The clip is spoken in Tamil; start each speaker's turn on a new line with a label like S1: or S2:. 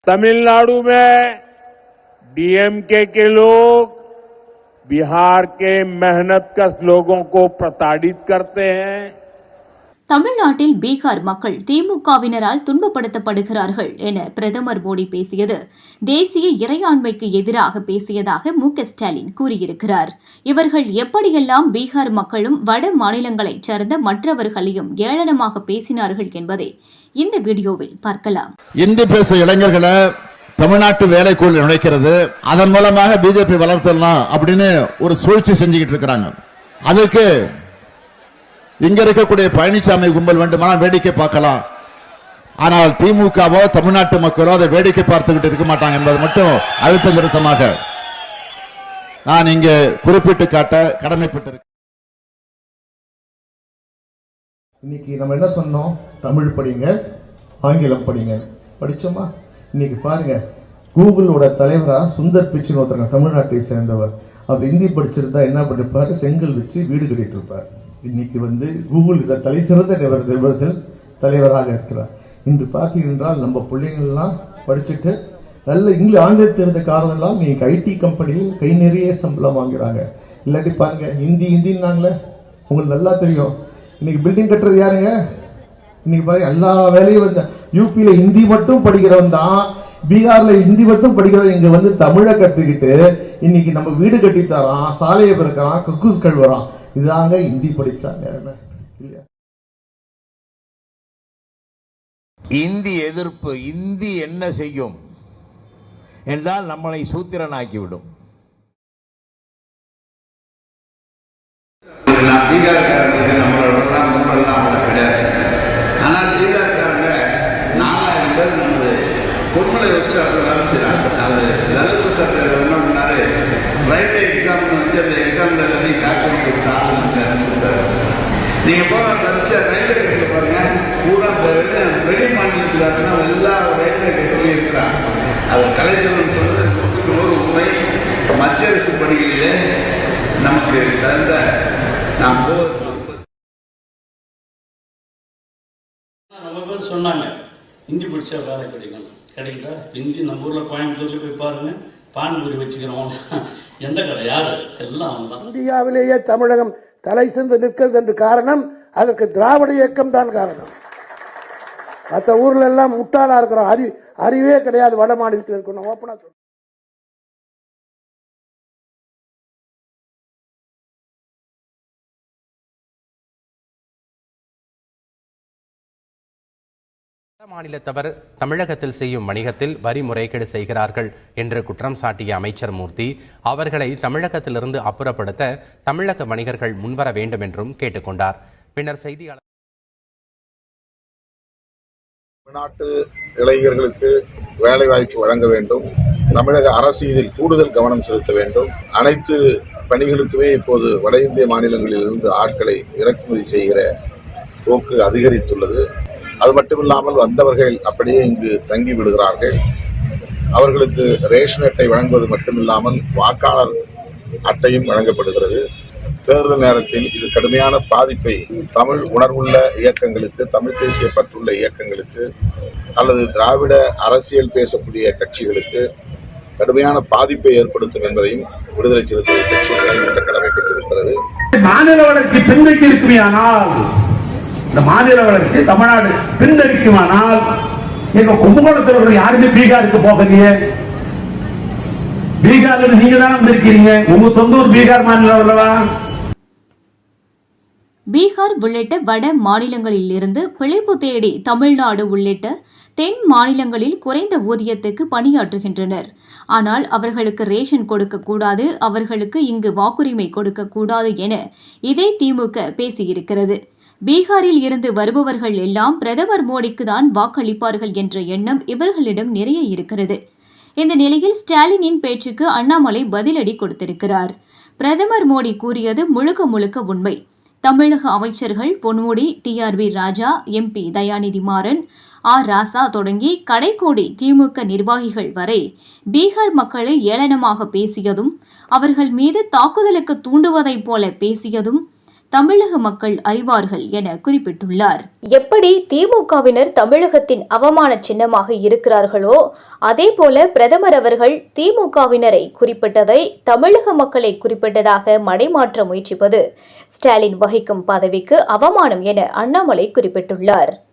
S1: तमिलनाडु में डीएमके के लोग बिहार के मेहनतकश लोगों को प्रताड़ित करते हैं.
S2: தமிழ்நாட்டில் பீகார் மக்கள் திமுகவினரால் துன்பப்படுத்தப்படுகிறார்கள் என பிரதமர் மோடி பேசியது தேசிய இறையாண்மைக்கு எதிராக பேசியதாக ஸ்டாலின் கூறியிருக்கிறார். இவர்கள் எப்படியெல்லாம் பீகார் மக்களும் வட மாநிலங்களைச் சேர்ந்த மற்றவர்களையும் ஏளனமாக பேசினார்கள் என்பதை இந்த வீடியோவில் பார்க்கலாம்.
S3: இந்தி பேச இளைஞர்களை தமிழ்நாட்டு வேலைக்குள் நுழைக்கிறது, அதன் மூலமாக பிஜேபி வளர்த்தலாம் அப்படின்னு ஒரு சூழ்ச்சி செஞ்சுக்கிட்டு இருக்கிறாங்க. அதுக்கு இங்க இருக்கக்கூடிய பழனிசாமி கும்பல் வேண்டுமானால் வேடிக்கை பார்க்கலாம். ஆனால் திமுகவோ தமிழ்நாட்டு மக்களோ அதை வேடிக்கை பார்த்துக்கிட்டு இருக்க மாட்டாங்க என்பது மட்டும் அழுத்த நிறுத்தமாக நான் இங்கே குறிப்பிட்டு காட்ட கடமைப்பட்டிருக்கேன்.
S4: இன்னைக்கு நம்ம என்ன சொன்னோம்? தமிழ் படிங்க, ஆங்கிலம் படிங்க. படிச்சோமா? இன்னைக்கு பாருங்க, கூகுளோட தலைவரா சுந்தர் பிச்சைன்னு ஒருத்தர் தமிழ்நாட்டை சேர்ந்தவர். அவர் ஹிந்தி படிச்சிருந்தா என்ன பண்ணிருப்பாரு? செங்கல் வச்சு வீடு கட்டிட்டு இருப்பார். இன்னைக்கு கூகுள் தலை சிறந்த நிறுவனத்தில் தலைவராக இருக்கிறார். இன்று பார்த்தீங்கன்னா நம்ம பிள்ளைங்கள்லாம் படிச்சுட்டு நல்ல ஆங்கிலம் தெரிந்த காரணம் நீங்க ஐடி கம்பெனியில் கை நிறைய சம்பளம் வாங்குறாங்க. இல்லாட்டி பாருங்க, ஹிந்தின்னாங்களே, உங்களுக்கு நல்லா தெரியும். இன்னைக்கு பில்டிங் கட்டுறது யாருங்க? இன்னைக்கு பாருங்க, எல்லா வேலையும் யூபியில ஹிந்தி மட்டும் படிக்கிறவன் தான், பீகார்ல ஹிந்தி மட்டும் படிக்கிறவன் இங்க தமிழை கத்துக்கிட்டு இன்னைக்கு நம்ம வீடு கட்டி தரான், சாலையை பிறக்கிறான், கக்கூஸ் கழுவுறான். இதாங்க ஹிந்தி படிச்சாங்க.
S5: இந்தி எதிர்ப்பு, இந்தி என்ன செய்யும் என்றால் நம்மளை சூத்திரனாக்கிவிடும்.
S6: பீகார்காரங்களுக்கு நம்மளோட முன்னெல்லாம் கிடையாது. ஆனால் பீகார்காரங்க 4000 பேர் நமது பொன்மலை வச்சு அவங்க வேலை செய்யறாங்க. லலித் பிரசாத் என்ன பண்ணாரு, ரயில்வே எக்ஸாம் வச்சு அந்த எக்ஸாம்ல எல்லாத்தையும் காக்கி சொல்றாரு. நீங்க போக கடைசியா ரயில்வே கேட்ல பாருங்க, பூரா வெளி மாநிலத்துக்காரங்க எல்லா ரயில்வே கேட்கலையும் இருக்கிறாங்க. அவர் கலைச்செல்வன் சொல்றது 100 உண்மை. மத்திய அரசு பணிகளிலே நமக்கு சிறந்த நாம்
S7: சொன்னாங்க ஹிந்தி படிச்சா வேலை கிடைக்குதா? ஹிந்தி நம்ம ஊர்ல கோயம்புத்தூர்ல போய் பாருங்க, பான்பூரி வச்சுக்கிறோம், எந்த கடை யாரு எல்லாம்.
S8: இந்தியாவிலேயே தமிழகம் தலை சிறந்து நிற்கிறது என்று காரணம் அதற்கு திராவிட இயக்கம் தான் காரணம். மற்ற ஊர்ல எல்லாம் முட்டாளா இருக்கிறோம், அறிவே கிடையாது. வட மாநிலத்தில் இருக்கணும். ஓப்பனா சொல்றேன்.
S9: மாநிலத்தவர் தமிழகத்தில் செய்யும் வணிகத்தில் வரி முறைகேடு செய்கிறார்கள் என்று குற்றம் சாட்டிய அமைச்சர் மூர்த்தி அவர்களை தமிழகத்திலிருந்து அப்புறப்படுத்த தமிழக வணிகர்கள் முன்வர வேண்டும் என்றும் கேட்டுக்கொண்டார். பின்னர் செய்தியாளர்,
S3: தமிழ்நாட்டு இளைஞர்களுக்கு வேலைவாய்ப்பு வழங்க வேண்டும், தமிழக அரசு இதில் கூடுதல் கவனம் செலுத்த வேண்டும். அனைத்து பணிகளுக்குமே இப்போது வட இந்திய மாநிலங்களில் இருந்து ஆட்களை இறக்குமதி செய்கிற போக்கு அதிகரித்துள்ளது. அது மட்டுமில்லாமல் வந்தவர்கள் அப்படியே இங்கு தங்கி விடுகிறார்கள். அவர்களுக்கு ரேஷன் அட்டை வழங்குவது மட்டுமில்லாமல் வாக்காளர் அட்டையும் வழங்கப்படுகிறது. தேர்தல் நேரத்தில் இது கடுமையான பாதிப்பை தமிழ் உணர்வுள்ள இயக்கங்களுக்கு, தமிழ் தேசிய பற்றுள்ள இயக்கங்களுக்கு அல்லது திராவிட அரசியல் பேசக்கூடிய கட்சிகளுக்கு கடுமையான பாதிப்பை ஏற்படுத்தும் என்பதையும் விடுதலை சிறுத்தைகள் கட்சி கடமைப்பட்டிருக்கிறது.
S8: மாநில வளர்ச்சி பின்தங்கி இருக்குமே, ஆனால் இந்த மாநில வளர்ச்சி தமிழ்நாடு பின்னடிக்குமானால் எங்க கும்பகோணத்தில் யாருமே பீகாருக்கு போகலையே. பீகார்ல நீங்க தானே வந்திருக்கீங்க, உங்க சொந்த ஊர் பீகார் மாநிலம் அல்லவா?
S2: பீகார் உள்ளிட்ட வட மாநிலங்களில் இருந்து பிழைப்பு தேடி தமிழ்நாடு உள்ளிட்ட தென் மாநிலங்களில் குறைந்த ஊதியத்துக்கு பணியாற்றுகின்றனர். ஆனால் அவர்களுக்கு ரேஷன் கொடுக்கக்கூடாது, அவர்களுக்கு இங்கு வாக்குரிமை கொடுக்கக்கூடாது என இதே திமுக பேசியிருக்கிறது. பீகாரில் இருந்து வருபவர்கள் எல்லாம் பிரதமர் மோடிக்கு தான் வாக்களிப்பார்கள் என்ற எண்ணம் இவர்களிடம் நிறைய இருக்கிறது. இந்த நிலையில் ஸ்டாலினின் பேச்சுக்கு அண்ணாமலை பதிலடி கொடுத்திருக்கிறார். பிரதமர் மோடி கூறியது முழுக்க முழுக்க உண்மை. தமிழக அமைச்சர்கள் பொன்முடி, TRB ராஜா, MP தயாநிதி மாறன், R ராசா தொடங்கி கடைக்கோடி திமுக நிர்வாகிகள் வரை பீகார் மக்களை ஏளனமாக பேசியதும், அவர்கள் மீது தாக்குதலுக்கு தூண்டுவதைப் போல பேசியதும், தமிழக மக்கள் அறிவார்கள் என குறிப்பிட்டுள்ளார். எப்படி திமுகவினர் தமிழகத்தின் அவமான சின்னமாக இருக்கிறார்களோ அதேபோல பிரதமர் அவர்கள் திமுகவினரை குறிப்பிட்டதை தமிழக மக்களை குறிப்பிட்டதாக மடைமாற்ற முயற்சிப்பது ஸ்டாலின் வகிக்கும் பதவிக்கு அவமானம் என அண்ணாமலை குறிப்பிட்டுள்ளார்.